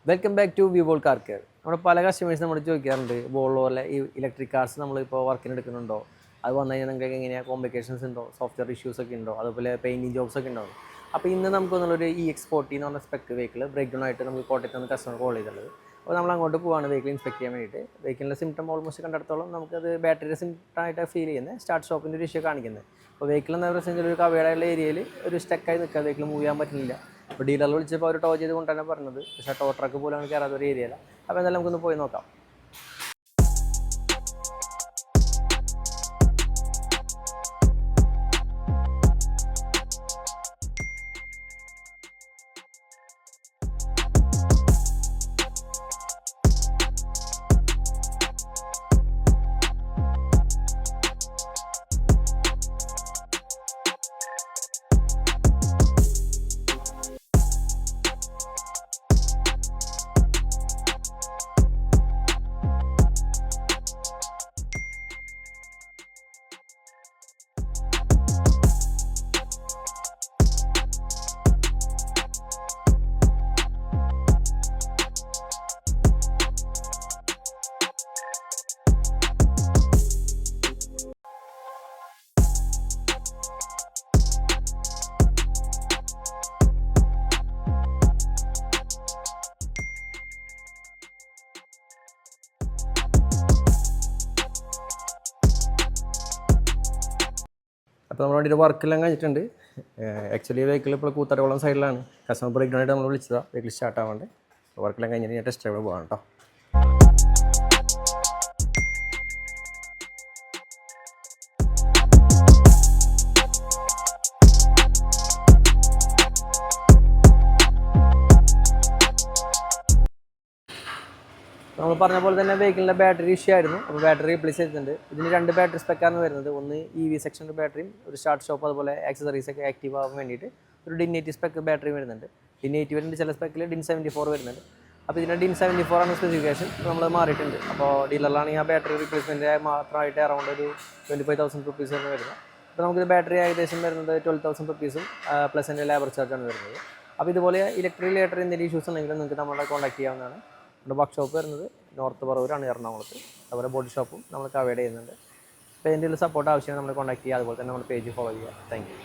Welcome back to V vol car care. നമ്മുടെ പല customers നമ്മൾ ചോദിക്കാറുണ്ട് വോൾവോലെ ഈ ഇലക്ട്രിക് കാർസ് നമ്മളിപ്പോൾ വർക്കിന് എടുക്കുന്നുണ്ടോ, അത് വന്നു കഴിഞ്ഞാൽ നിങ്ങൾക്ക് എങ്ങനെയാണ് കോംപ്ലിക്കേഷൻസ് ഉണ്ടോ, സോഫ്റ്റ്വെയർ ഇഷ്യൂസ് ഒക്കെ ഉണ്ടോ, അതുപോലെ പെയിൻറ്റിങ് ജോബ്സ് ഒക്കെ ഉണ്ടോ. അപ്പോൾ ഇന്ന് നമുക്കൊന്നുള്ളൊരു EX40 എന്ന് പറഞ്ഞ സ്പെക്ക് വെഹിക്കിൾ ബ്രേക്ക് ഡൗൺ ആയിട്ട് നമുക്ക് കോട്ടയത്ത് നിന്ന് കസ്റ്റമർ കോൾ ചെയ്തിട്ടുള്ളത്. അപ്പോൾ നമ്മൾ അങ്ങോട്ട് പോവാണ് വെഹിക്കിൾ ഇൻസ്പെക്ട് ചെയ്യാൻ വേണ്ടിയിട്ട്. വെഹിക്കിളിൻ്റെ സിംറ്റം ഓൾമോസ്റ്റ് കണ്ടിടത്തോളം നമുക്കത് ബാറ്ററിയുടെ സിംറ്റമായിട്ട് ഫീൽ ചെയ്യുന്നത്, സ്റ്റാർട്ട് സ്റ്റോപ്പിൻ്റെ ഒരു ഇഷ്യൂ കാണിക്കുന്നത്. അപ്പോൾ വെഹിക്കിൾ എന്ന പ്രശ്നം ഒരു കവേഡായുള്ള ഏരിയയിൽ ഒരു സ്റ്റക്കായി നിൽക്കുക, വെഹിക്കിൾ മൂവ് ചെയ്യാൻ പറ്റുന്നില്ല. അപ്പോൾ ഡീലറിൽ വിളിച്ചപ്പോൾ അവർ ടോ ചെയ്ത് കൊണ്ടുതന്നെ പറഞ്ഞത്, പക്ഷേ ടോ ട്രക്ക് പോലെയാണ് കയറാത്ത ഒരു ഏരിയയില്ല. അപ്പോൾ എന്തായാലും നമുക്കൊന്ന് പോയി നോക്കാം. അപ്പോൾ നമ്മുടെ വണ്ടിയുടെ വർക്കെല്ലാം കഴിഞ്ഞിട്ടുണ്ട്. ആക്ച്വലി വെഹിക്കിൾ ഇപ്പോൾ കൂത്താട്ടുകുളം സൈഡിലാണ്. കസ്റ്റമർ ബ്രേക്ക് ഡൗൺ ആയിട്ട് നമ്മൾ വിളിച്ചതാണ് വെഹിക്കിൾ സ്റ്റാർട്ട് ആവാണ്ട്. വർക്കെല്ലാം കഴിഞ്ഞിട്ട് ഞാൻ ടെസ്റ്റ് ഡ്രൈവ് പോകാം കേട്ടോ. നമ്മൾ പറഞ്ഞ പോലെ തന്നെ വെഹിക്കിളിൻ്റെ ബാറ്ററി ഇഷ്യൂ ആയിരുന്നു. അപ്പോൾ ബാറ്ററി റീപ്ലേസ് ചെയ്തിട്ടുണ്ട്. ഇതിന് 2 ബാറ്ററി സ്പെക്കാണ് വരുന്നത്. ഒന്ന് EV സെക്ഷൻ്റെ ബാറ്ററിയും ഒരു സ്റ്റാർട്ട് സ്റ്റോപ്പ് അതുപോലെ ആക്സസറീസ് ഒക്കെ ആക്റ്റീവ് ആവാൻ വേണ്ടിയിട്ട് ഒരു DIN 80 സ്പെക്ക് ബാറ്ററി വരുന്നുണ്ട്. DIN 80 വരുന്നുണ്ട്, ചില സ്പെക്കിൽ DIN 74 വരുന്നുണ്ട്. അപ്പോൾ ഇതിൻ്റെ DIN 74 ആണ് സ്പെസിഫിക്കേഷൻ. നമ്മൾ മാറിയിട്ടുണ്ട്. അപ്പോൾ ഡീലറിലാണെങ്കിൽ ആ ബാറ്ററി റീപ്ലേസ്മെൻറ്റ് മാത്രമായിട്ട് അറൗണ്ട് ഒരു 25,000 റുപ്പീസ് ആണ് വരുന്നത്. അപ്പോൾ നമുക്കിത് ബാറ്ററി ഏകദേശം വരുന്നത് 12,000 റുപ്പീസും പ്ലസ് എൻ്റെ ലേബർ ചാർജാണ് വരുന്നത്. അപ്പോൾ ഇതുപോലെ ഇലക്ട്രിക് റിലേറ്റഡ് എന്തെങ്കിലും ഇഷ്യൂസ് ഉണ്ടെങ്കിൽ നിങ്ങൾക്ക് നമ്മളെ കോൺടാക്ട് ചെയ്യാവുന്നതാണ്. നമ്മുടെ വർക്ക് ഷോപ്പ് വരുന്നത് നോർത്ത് പറവൂരാണ്, എറണാകുളത്ത്. അതുപോലെ ബോഡി ഷോപ്പും നമ്മൾ കവേഡ് ചെയ്യുന്നുണ്ട്. അപ്പോൾ ഇതിൻ്റെ സപ്പോർട്ട് ആവശ്യമാണ് നമ്മൾ കോൺടാക്ട് ചെയ്യുക. അതുപോലെ തന്നെ നമ്മുടെ പേജ് ഫോളോ ചെയ്യുക. Thank you.